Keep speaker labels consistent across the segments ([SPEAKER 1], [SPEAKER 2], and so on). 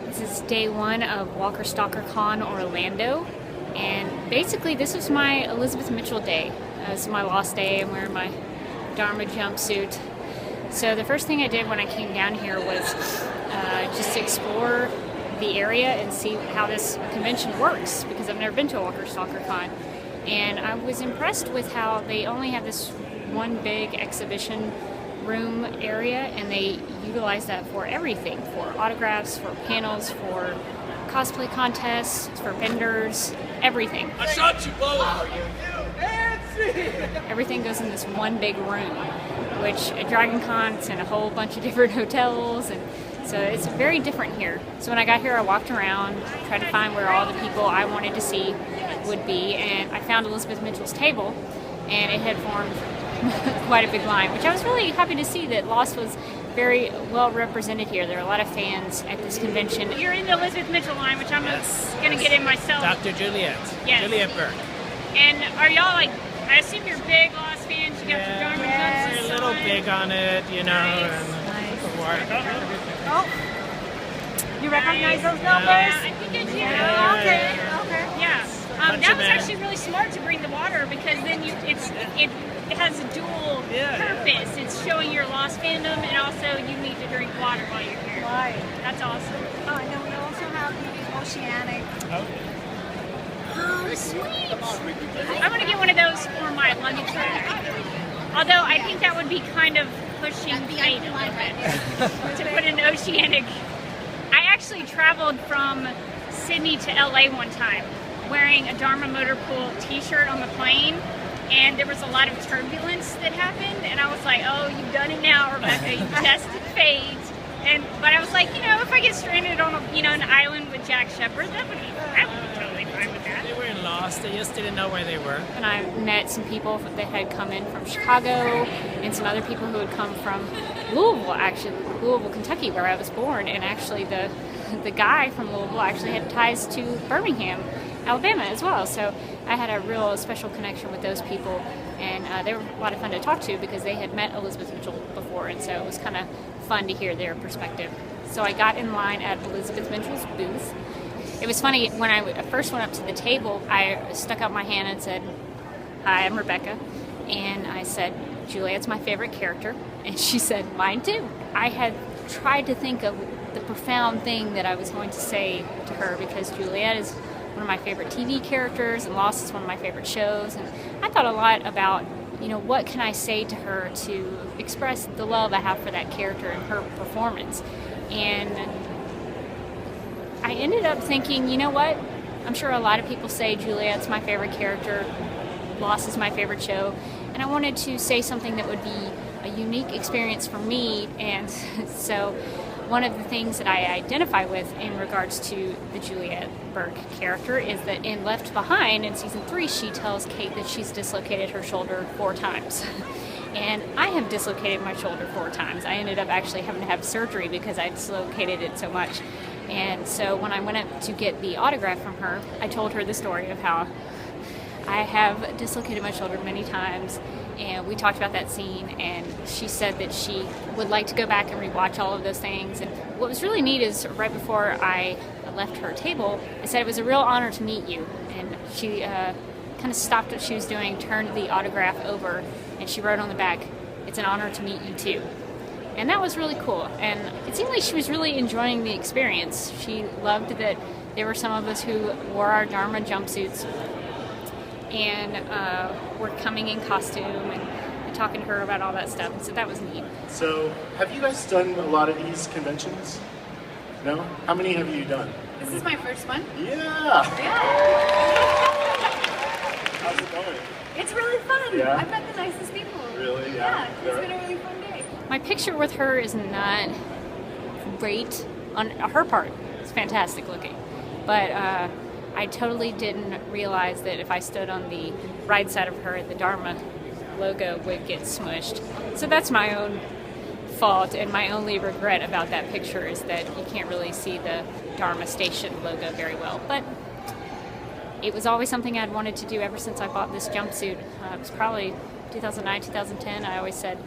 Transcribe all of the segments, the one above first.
[SPEAKER 1] This is day one of Walker Stalker Con Orlando, and basically this was my Elizabeth Mitchell day. This is my lost day. I'm wearing my Dharma jumpsuit. So the first thing I did when I came down here was just to explore the area and see how this convention works, because I've never been to a Walker Stalker Con. And I was impressed with how they only have this one big exhibition room area, and they utilize that for everything, for autographs, for panels, for cosplay contests, for vendors, everything.
[SPEAKER 2] I shot you both!
[SPEAKER 1] Everything goes in this one big room, which at Dragon Con it's in a whole bunch of different hotels, and so it's very different here. So when I got here, I walked around, tried to find where all the people I wanted to see would be, and I found Elizabeth Mitchell's table, and it had formed quite a big line, which I was really happy to see that Lost was very well represented here. There are a lot of fans at this convention.
[SPEAKER 3] You're in the Elizabeth Mitchell line, which I'm going to get in myself.
[SPEAKER 2] Dr. Juliet.
[SPEAKER 3] Yes.
[SPEAKER 2] Juliet Burke.
[SPEAKER 3] And are y'all like, I assume you're big Lost fans, you got your Dharma jumpsuits
[SPEAKER 2] We're a little big on it, you know.
[SPEAKER 3] Nice.
[SPEAKER 2] And
[SPEAKER 3] you recognize those numbers? Yeah, I think I do.
[SPEAKER 2] Okay.
[SPEAKER 3] Yeah. That was actually really smart to bring the water, because then it has a dual purpose. It's showing your Lost fandom, and also you need to drink water while you're here.
[SPEAKER 4] Right.
[SPEAKER 3] That's awesome.
[SPEAKER 4] Oh, and then we also have the Oceanic.
[SPEAKER 3] Oh, sweet. I'm going to get one of those for my luggage bag. Although I think that would be kind of pushing fate a little bit to put an Oceanic. I actually traveled from Sydney to LA one time wearing a Dharma Motor Pool t-shirt on the plane, and there was a lot of turbulence that happened, and I was like, oh, you've done it now, Rebecca, you tested fate. But I was like, you know, if I get stranded on an island with Jack Shepherd, I would be totally fine with that.
[SPEAKER 2] they were lost, they just didn't know where they were.
[SPEAKER 1] And I met some people that had come in from Chicago, and some other people who had come from Louisville, Kentucky, where I was born. And actually the guy from Louisville actually had ties to Birmingham, Alabama as well. So I had a real special connection with those people, and they were a lot of fun to talk to because they had met Elizabeth Mitchell before, and so it was kind of fun to hear their perspective. So I got in line at Elizabeth Mitchell's booth. It was funny, when I first went up to the table, I stuck out my hand and said, "Hi, I'm Rebecca," and I said, "Juliet's my favorite character," and she said, "Mine too." I had tried to think of the profound thing that I was going to say to her, because Juliet is one of my favorite TV characters, and Lost is one of my favorite shows, and I thought a lot about, what can I say to her to express the love I have for that character and her performance. And I ended up thinking, you know what? I'm sure a lot of people say Juliet's my favorite character, Lost is my favorite show, and I wanted to say something that would be a unique experience for me. And so one of the things that I identify with in regards to the Juliet Burke character is that in Left Behind, in season 3, she tells Kate that she's dislocated her shoulder 4 times. And I have dislocated my shoulder 4 times. I ended up actually having to have surgery because I dislocated it so much. And so when I went up to get the autograph from her, I told her the story of how I have dislocated my shoulder many times, and we talked about that scene, and she said that she would like to go back and rewatch all of those things. And what was really neat is right before I left her table, I said it was a real honor to meet you, and she kind of stopped what she was doing, turned the autograph over, and she wrote on the back, "It's an honor to meet you too." And that was really cool, and it seemed like she was really enjoying the experience. She loved that there were some of us who wore our Dharma jumpsuits and were coming in costume and talking to her about all that stuff, and so that was neat.
[SPEAKER 5] So, have you guys done a lot of these conventions? No? How many have you done?
[SPEAKER 4] This is my first one.
[SPEAKER 5] Yeah! How's it going?
[SPEAKER 4] It's really fun.
[SPEAKER 5] Yeah?
[SPEAKER 4] I've met the nicest people.
[SPEAKER 5] Really? Yeah.
[SPEAKER 4] It's been a really fun day.
[SPEAKER 1] My picture with her is not great on her part. It's fantastic looking. But I totally didn't realize that if I stood on the right side of her, the Dharma logo would get smushed. So that's my own fault, and my only regret about that picture is that you can't really see the Dharma Station logo very well. But it was always something I'd wanted to do ever since I bought this jumpsuit. It was probably 2009, 2010. I always said,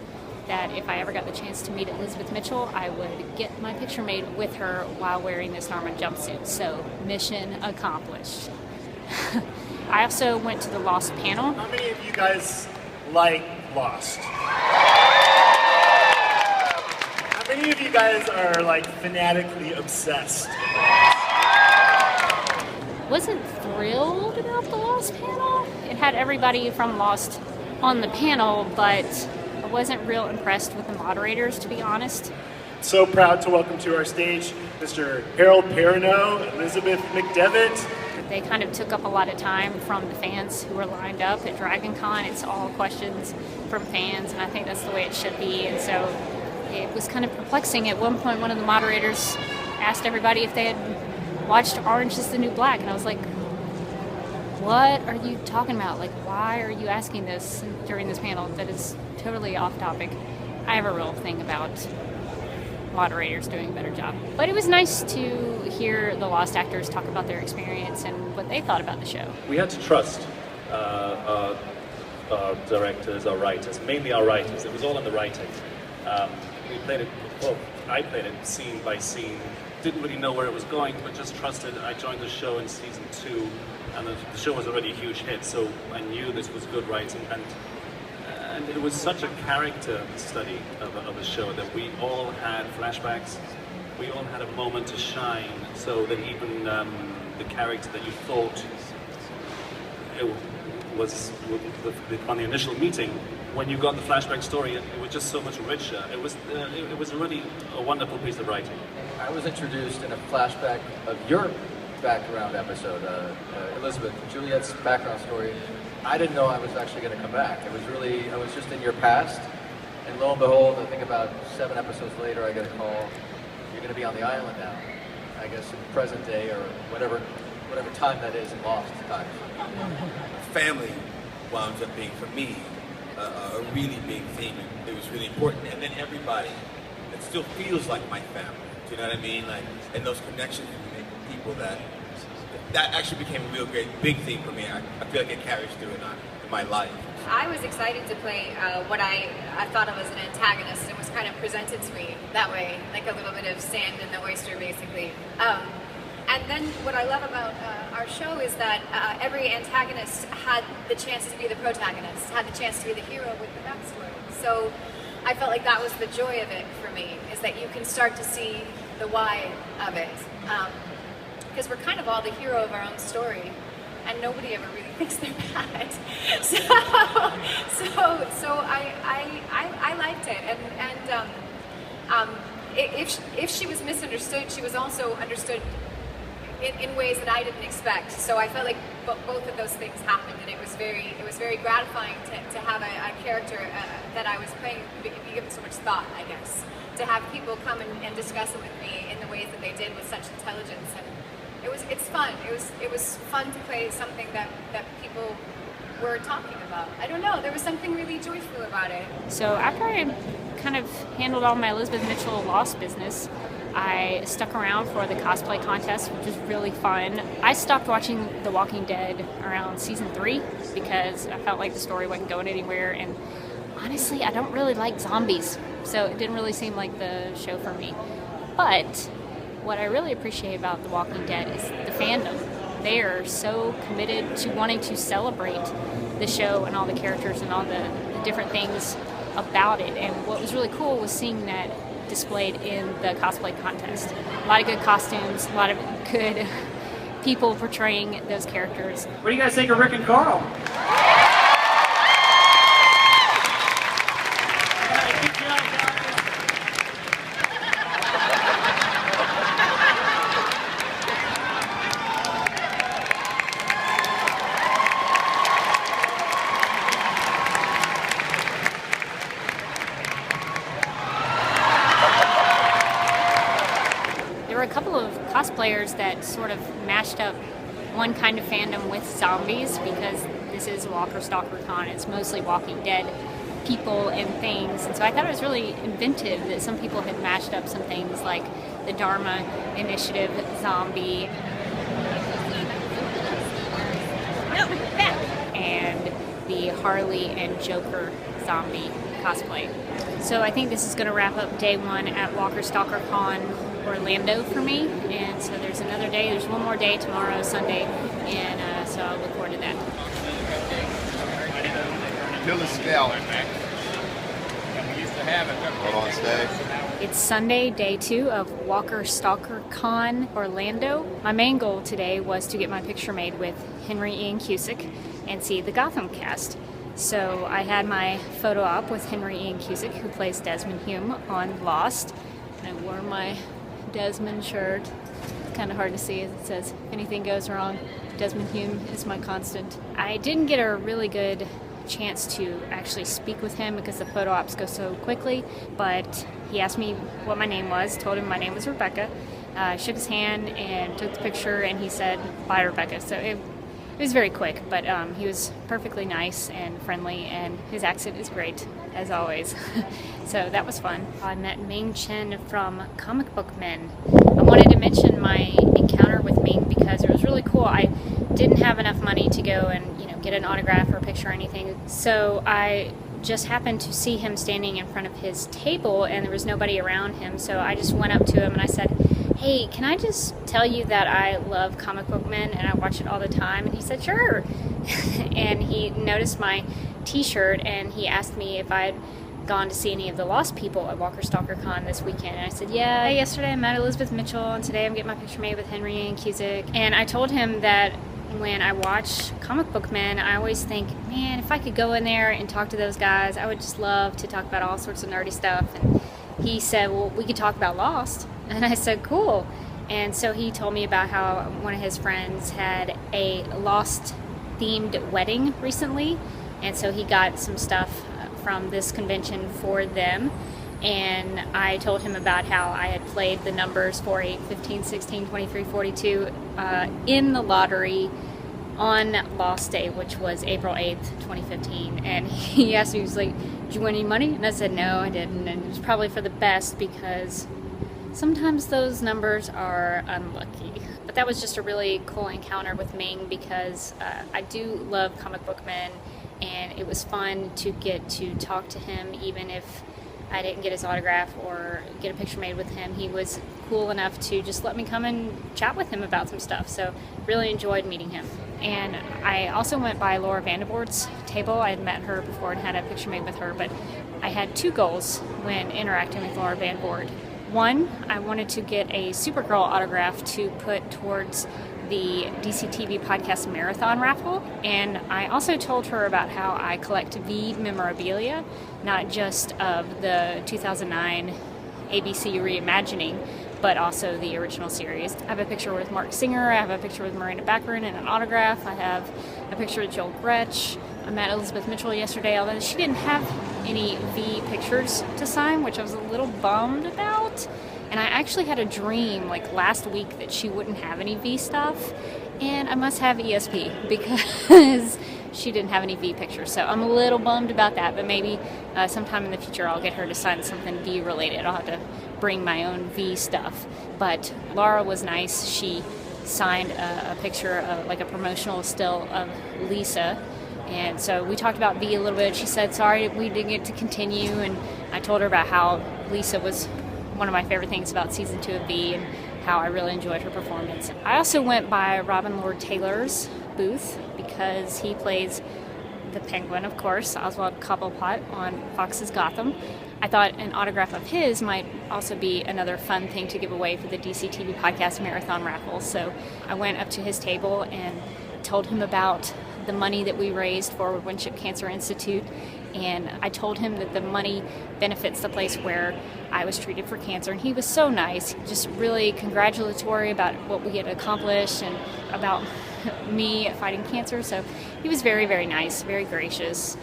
[SPEAKER 1] that if I ever got the chance to meet Elizabeth Mitchell, I would get my picture made with her while wearing this Norma jumpsuit. So, mission accomplished. I also went to the Lost panel.
[SPEAKER 5] How many of you guys like Lost? How many of you guys are like fanatically obsessed?
[SPEAKER 1] Wasn't thrilled about the Lost panel. It had everybody from Lost on the panel, but I wasn't real impressed with the moderators, to be honest.
[SPEAKER 5] So proud to welcome to our stage Mr. Harold Perrineau, Elizabeth McDevitt.
[SPEAKER 1] They kind of took up a lot of time from the fans who were lined up at Dragon Con. It's all questions from fans, and I think that's the way it should be. And so it was kind of perplexing. At one point, one of the moderators asked everybody if they had watched Orange is the New Black, and I was like, what are you talking about? Like, why are you asking this during this panel? That is totally off topic. I have a real thing about moderators doing a better job. But it was nice to hear the Lost actors talk about their experience and what they thought about the show.
[SPEAKER 6] We had to trust our directors, our writers, mainly our writers. It was all in the writing. We played it, well, I played it scene by scene. Didn't really know where it was going, but just trusted. I joined the show in season 2, and the show was already a huge hit, so I knew this was good writing. And it was such a character study of the show that we all had flashbacks. We all had a moment to shine, so that even the character that you thought it was on the initial meeting, when you got the flashback story, it was just so much richer. It was really a wonderful piece of writing.
[SPEAKER 7] I was introduced in a flashback of your background episode, Elizabeth, Juliet's background story. I didn't know I was actually going to come back. I was just in your past, and lo and behold, I think about 7 episodes later, I get a call. You're going to be on the island now. I guess in present day or whatever time that is in Lost times.
[SPEAKER 8] Family wound up being, for me, a really big theme. It was really important, and then everybody. It still feels like my family. Do you know what I mean? Like, and those connections you make with people that actually became a real great big theme for me. I feel like it carries through in my life.
[SPEAKER 9] I was excited to play what I thought of as an antagonist. It was kind of presented to me that way, like a little bit of sand in the oyster, basically. And then what I love about our show is that every antagonist had the chance to be the protagonist, had the chance to be the hero with the backstory. So I felt like that was the joy of it for me, is that you can start to see the why of it. Because we're kind of all the hero of our own story, and nobody ever really thinks they're bad. So I liked it, and if she was misunderstood, she was also understood in ways that I didn't expect. So I felt like both of those things happened, and it was very gratifying to have a character that I was playing be given so much thought, I guess, to have people come and discuss it with me in the ways that they did with such intelligence. And it's fun. It was fun to play something that people were talking about. I don't know, there was something really joyful about it.
[SPEAKER 1] So after I kind of handled all my Elizabeth Mitchell Lost business, I stuck around for the cosplay contest, which was really fun. I stopped watching The Walking Dead around season 3 because I felt like the story wasn't going anywhere, and honestly, I don't really like zombies, so it didn't really seem like the show for me. But what I really appreciate about The Walking Dead is the fandom. They are so committed to wanting to celebrate the show and all the characters and all the different things about it. And what was really cool was seeing that displayed in the cosplay contest. A lot of good costumes, a lot of good people portraying those characters.
[SPEAKER 2] What do you guys think of Rick and Carl?
[SPEAKER 1] There were a couple of cosplayers that sort of mashed up one kind of fandom with zombies, because this is Walker Stalker Con. It's mostly Walking Dead people and things. And so I thought it was really inventive that some people had mashed up some things like the Dharma Initiative zombie and the Harley and Joker zombie cosplay. So I think this is going to wrap up day one at Walker Stalker Con Orlando for me. And so there's another day. There's one more day tomorrow, Sunday. And so I'll look forward to that.
[SPEAKER 10] Feel the scale. Hold on, stay.
[SPEAKER 1] It's Sunday, day 2 of Walker Stalker Con Orlando. My main goal today was to get my picture made with Henry Ian Cusick and see the Gotham cast. So I had my photo op with Henry Ian Cusick, who plays Desmond Hume on Lost. And I wore my Desmond shirt. It's kind of hard to see as it says, if anything goes wrong, Desmond Hume is my constant. I didn't get a really good chance to actually speak with him because the photo ops go so quickly, but he asked me what my name was, told him my name was Rebecca, shook his hand and took the picture, and he said, "Bye, Rebecca." So it was very quick, but he was perfectly nice and friendly, and his accent is great, as always. So that was fun. I met Ming Chen from Comic Book Men. I wanted to mention my encounter with Ming because it was really cool. I didn't have enough money to go and get an autograph or a picture or anything, so I just happened to see him standing in front of his table and there was nobody around him, so I just went up to him and I said, "Hey, can I just tell you that I love Comic Book Men and I watch it all the time?" And he said, "Sure." And he noticed my t-shirt and he asked me if I had gone to see any of the Lost people at Walker Stalker Con this weekend. And I said, "Yeah, yesterday I met Elizabeth Mitchell and today I'm getting my picture made with Henry Ian Cusick." And I told him that when I watch Comic Book Men, I always think, man, if I could go in there and talk to those guys, I would just love to talk about all sorts of nerdy stuff. And he said, "Well, we could talk about Lost." And I said, "Cool." And so he told me about how one of his friends had a Lost-themed wedding recently. And so he got some stuff from this convention for them. And I told him about how I had played the numbers 4, 8, 15, 16, 23, 42 in the lottery on Lost Day, which was April 8th, 2015. And he asked me, he was like, "Did you win any money?" And I said, "No, I didn't." And it was probably for the best because sometimes those numbers are unlucky. But that was just a really cool encounter with Ming because I do love Comic Book Men, and it was fun to get to talk to him even if I didn't get his autograph or get a picture made with him. He was cool enough to just let me come and chat with him about some stuff. So really enjoyed meeting him. And I also went by Laura Vandervoort's table. I had met her before and had a picture made with her, but I had 2 goals when interacting with Laura Vandervoort. One, I wanted to get a Supergirl autograph to put towards the DCTV podcast marathon raffle, and I also told her about how I collect V memorabilia, not just of the 2009 ABC reimagining, but also the original series. I have a picture with Mark Singer, I have a picture with Miranda Baccarin and an autograph, I have a picture with Joel Gretsch. I met Elizabeth Mitchell yesterday, although she didn't have any V pictures to sign, which I was a little bummed about. And I actually had a dream like last week that she wouldn't have any V stuff, and I must have ESP because she didn't have any V pictures. So I'm a little bummed about that, but maybe sometime in the future I'll get her to sign something V related. I'll have to bring my own V stuff. But Laura was nice. She signed a picture, like a promotional still of Lisa. And so we talked about V a little bit. She said, "Sorry, we didn't get to continue." And I told her about how Lisa was one of my favorite things about season 2 of V and how I really enjoyed her performance. I also went by Robin Lord Taylor's booth because he plays the Penguin, of course, Oswald Cobblepot on Fox's Gotham. I thought an autograph of his might also be another fun thing to give away for the DCTV podcast marathon raffle. So I went up to his table and told him about the money that we raised for Winship Cancer Institute, and I told him that the money benefits the place where I was treated for cancer, and he was so nice, just really congratulatory about what we had accomplished and about me fighting cancer. So he was very, very nice, very gracious,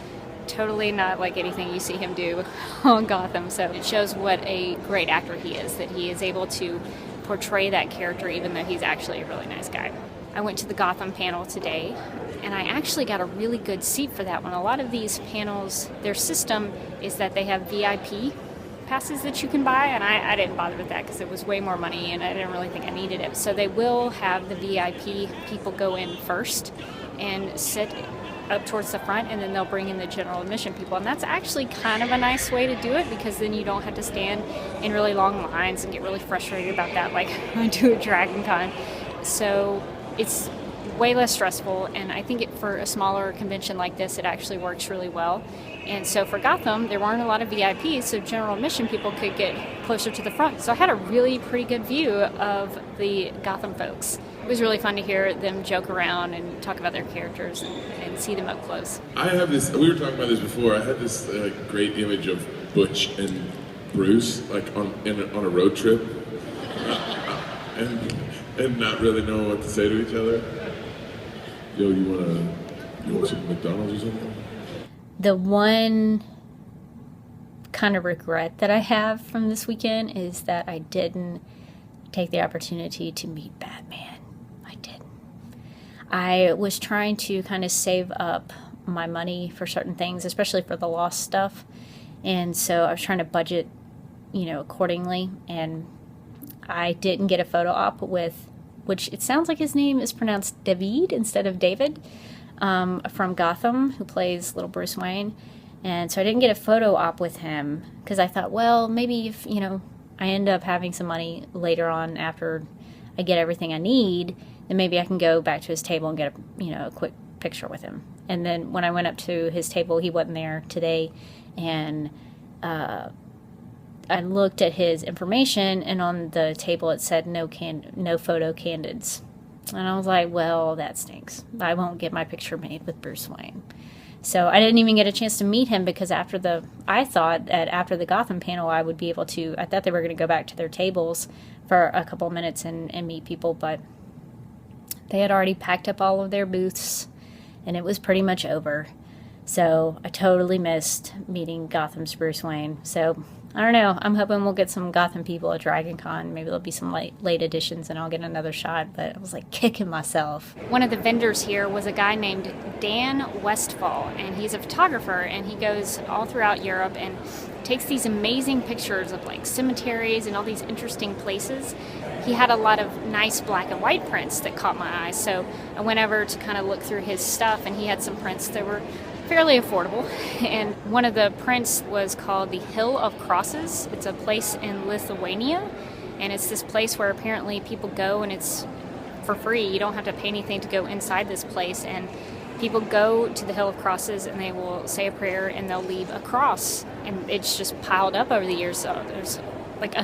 [SPEAKER 1] totally not like anything you see him do on Gotham. So it shows what a great actor he is, that he is able to portray that character even though he's actually a really nice guy. I went to the Gotham panel today, and I actually got a really good seat for that one. A lot of these panels, their system is that they have VIP passes that you can buy, and I didn't bother with that because it was way more money and I didn't really think I needed it. So they will have the VIP people go in first and sit up towards the front, and then they'll bring in the general admission people. And that's actually kind of a nice way to do it, because then you don't have to stand in really long lines and get really frustrated about that like I do at Dragon Con. So it's way less stressful, and I think for a smaller convention like this, it actually works really well. And so for Gotham, there weren't a lot of VIPs, so general admission people could get closer to the front. So I had a really pretty good view of the Gotham folks. It was really fun to hear them joke around and talk about their characters and see them up close.
[SPEAKER 11] I have this, we were talking about this before, I had this great image of Butch and Bruce like on a road trip and not really knowing what to say to each other. Yo, you want some McDonald's or something?
[SPEAKER 1] The one kind of regret that I have from this weekend is that I didn't take the opportunity to meet Batman. I didn't. I was trying to kind of save up my money for certain things, especially for the Lost stuff. And so I was trying to budget, accordingly. And I didn't get a photo op with, which it sounds like his name is pronounced David instead of David, from Gotham, who plays little Bruce Wayne. And so I didn't get a photo op with him because I thought, well, maybe if, I end up having some money later on after I get everything I need, then maybe I can go back to his table and get a quick picture with him. And then when I went up to his table, he wasn't there today, and I looked at his information, and on the table it said no photo candids. And I was like, well, that stinks. I won't get my picture made with Bruce Wayne. So I didn't even get a chance to meet him because I thought that after the Gotham panel I would be able to, I thought they were going to go back to their tables for a couple minutes and meet people, but they had already packed up all of their booths and it was pretty much over. So I totally missed meeting Gotham's Bruce Wayne. So I don't know. I'm hoping we'll get some Gotham people at Dragon Con. Maybe there'll be some late editions and I'll get another shot. But I was like kicking myself. One of the vendors here was a guy named Dan Westfall, and he's a photographer, and he goes all throughout Europe and takes these amazing pictures of like cemeteries and all these interesting places. He had a lot of nice black and white prints that caught my eye. So I went over to kind of look through his stuff, and he had some prints that were fairly affordable, and one of the prints was called the Hill of Crosses. It's a place in Lithuania, and it's this place where apparently people go and it's for free. You don't have to pay anything to go inside this place, and people go to the Hill of Crosses and they will say a prayer and they'll leave a cross, and it's just piled up over the years. So there's like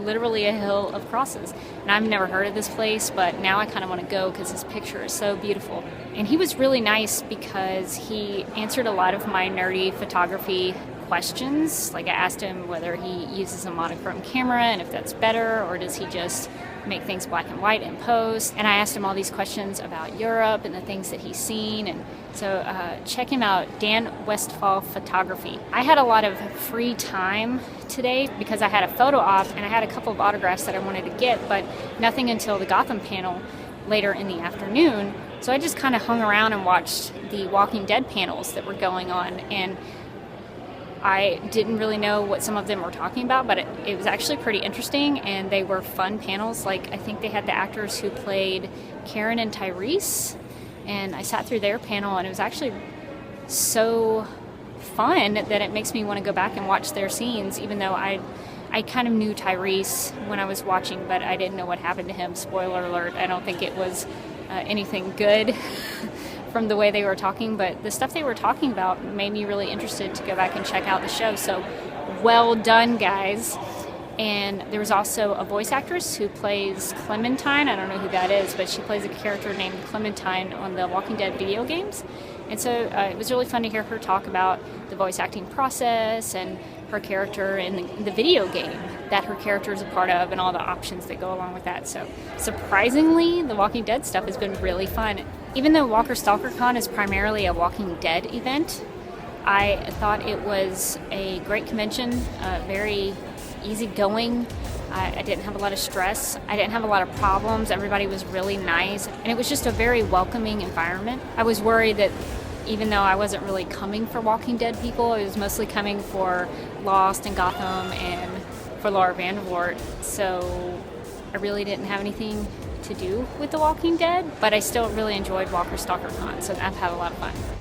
[SPEAKER 1] literally a hill of crosses. And I've never heard of this place, but now I kind of want to go because his picture is so beautiful. And he was really nice because he answered a lot of my nerdy photography questions. Like I asked him whether he uses a monochrome camera and if that's better, or does he just make things black and white in post. And I asked him all these questions about Europe and the things that he's seen. And so check him out, Dan Westfall Photography. I had a lot of free time today because I had a photo op and I had a couple of autographs that I wanted to get, but nothing until the Gotham panel later in the afternoon. So I just kind of hung around and watched the Walking Dead panels that were going on, and I didn't really know what some of them were talking about, but it was actually pretty interesting, and they were fun panels. Like I think they had the actors who played Karen and Tyrese, and I sat through their panel, and it was actually so fun that it makes me want to go back and watch their scenes, even though I kind of knew Tyrese when I was watching, but I didn't know what happened to him. Spoiler alert, I don't think it was anything good from the way they were talking, but the stuff they were talking about made me really interested to go back and check out the show. So well done, guys. And there was also a voice actress who plays Clementine. I don't know who that is, but she plays a character named Clementine on the Walking Dead video games. And so it was really fun to hear her talk about the voice acting process and her character in the video game that her character is a part of and all the options that go along with that. So surprisingly, the Walking Dead stuff has been really fun. Even though Walker Stalker Con is primarily a Walking Dead event, I thought it was a great convention, very easygoing. I didn't have a lot of stress. I didn't have a lot of problems. Everybody was really nice, and it was just a very welcoming environment. I was worried that even though I wasn't really coming for Walking Dead people, I was mostly coming for Lost and Gotham and for Laura Vandervoort. So I really didn't have anything to do with The Walking Dead, but I still really enjoyed Walker Stalker Con, so I've had a lot of fun.